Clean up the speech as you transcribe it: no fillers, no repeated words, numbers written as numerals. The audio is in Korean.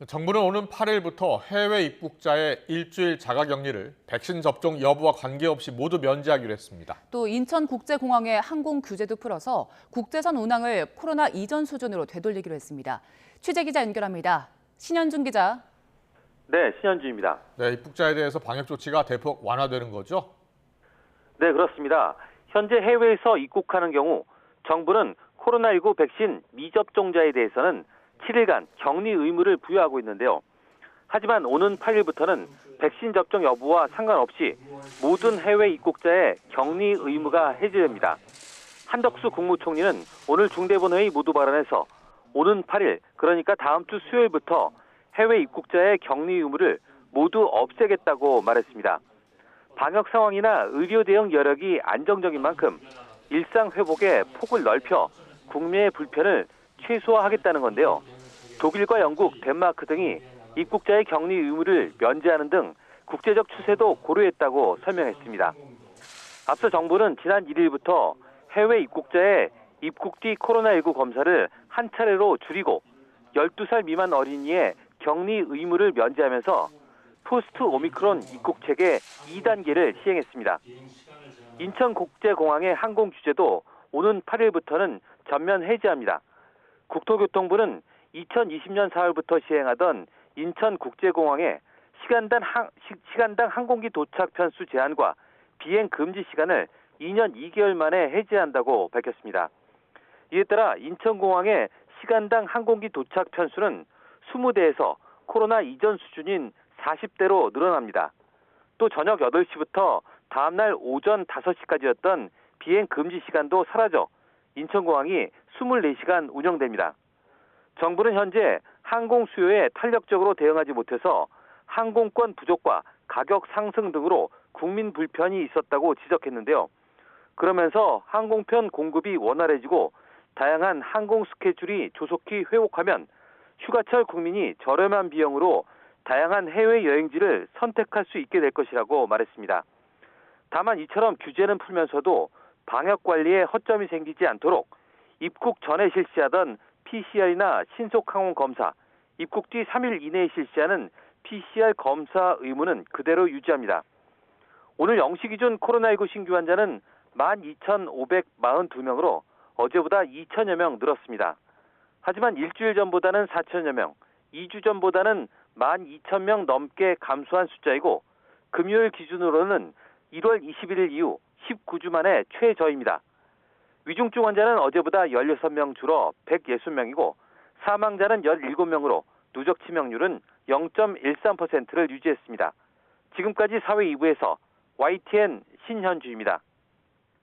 정부는 오는 8일부터 해외 입국자의 일주일 자가격리를 백신 접종 여부와 관계없이 모두 면제하기로 했습니다. 또 인천국제공항의 항공 규제도 풀어서 국제선 운항을 코로나 이전 수준으로 되돌리기로 했습니다. 취재기자 연결합니다. 신현준 기자. 네, 신현주입니다. 네, 입국자에 대해서 방역 조치가 대폭 완화되는 거죠? 네, 그렇습니다. 현재 해외에서 입국하는 경우 정부는 코로나19 백신 미접종자에 대해서는 7일간 격리 의무를 부여하고 있는데요. 하지만 오는 8일부터는 백신 접종 여부와 상관없이 모든 해외 입국자의 격리 의무가 해제됩니다. 한덕수 국무총리는 오늘 중대본회의 모두 발언에서 오는 8일, 그러니까 다음 주 수요일부터 해외 입국자의 격리 의무를 모두 없애겠다고 말했습니다. 방역 상황이나 의료 대응 여력이 안정적인 만큼 일상 회복에 폭을 넓혀 국민의 불편을 최소화하겠다는 건데요. 독일과 영국, 덴마크 등이 입국자의 격리 의무를 면제하는 등 국제적 추세도 고려했다고 설명했습니다. 앞서 정부는 지난 1일부터 해외 입국자의 입국 뒤 코로나19 검사를 한 차례로 줄이고 12살 미만 어린이의 격리 의무를 면제하면서 포스트 오미크론 입국 체계 2단계를 시행했습니다. 인천국제공항의 항공 규제도 오는 8일부터는 전면 해제합니다. 국토교통부는 2020년 4월부터 시행하던 인천국제공항의 시간당 항공기 도착 편수 제한과 비행 금지 시간을 2년 2개월 만에 해제한다고 밝혔습니다. 이에 따라 인천공항의 시간당 항공기 도착 편수는 20대에서 코로나 이전 수준인 40대로 늘어납니다. 또 저녁 8시부터 다음날 오전 5시까지였던 비행 금지 시간도 사라져 인천공항이 24시간 운영됩니다. 정부는 현재 항공 수요에 탄력적으로 대응하지 못해서 항공권 부족과 가격 상승 등으로 국민 불편이 있었다고 지적했는데요. 그러면서 항공편 공급이 원활해지고 다양한 항공 스케줄이 조속히 회복하면 휴가철 국민이 저렴한 비용으로 다양한 해외 여행지를 선택할 수 있게 될 것이라고 말했습니다. 다만 이처럼 규제는 풀면서도 방역 관리에 허점이 생기지 않도록 입국 전에 실시하던 PCR이나 신속 항원 검사, 입국 뒤 3일 이내에 실시하는 PCR 검사 의무는 그대로 유지합니다. 오늘 0시 기준 코로나19 신규 환자는 12,542명으로 어제보다 2천여 명 늘었습니다. 하지만 일주일 전보다는 4천여 명, 2주 전보다는 12,000명 넘게 감소한 숫자이고 금요일 기준으로는 1월 21일 이후 19주 만에 최저입니다. 위중증 환자는 어제보다 16명 줄어 160명이고 사망자는 17명으로 누적 치명률은 0.13%를 유지했습니다. 지금까지 사회 2부에서 YTN 신현주입니다.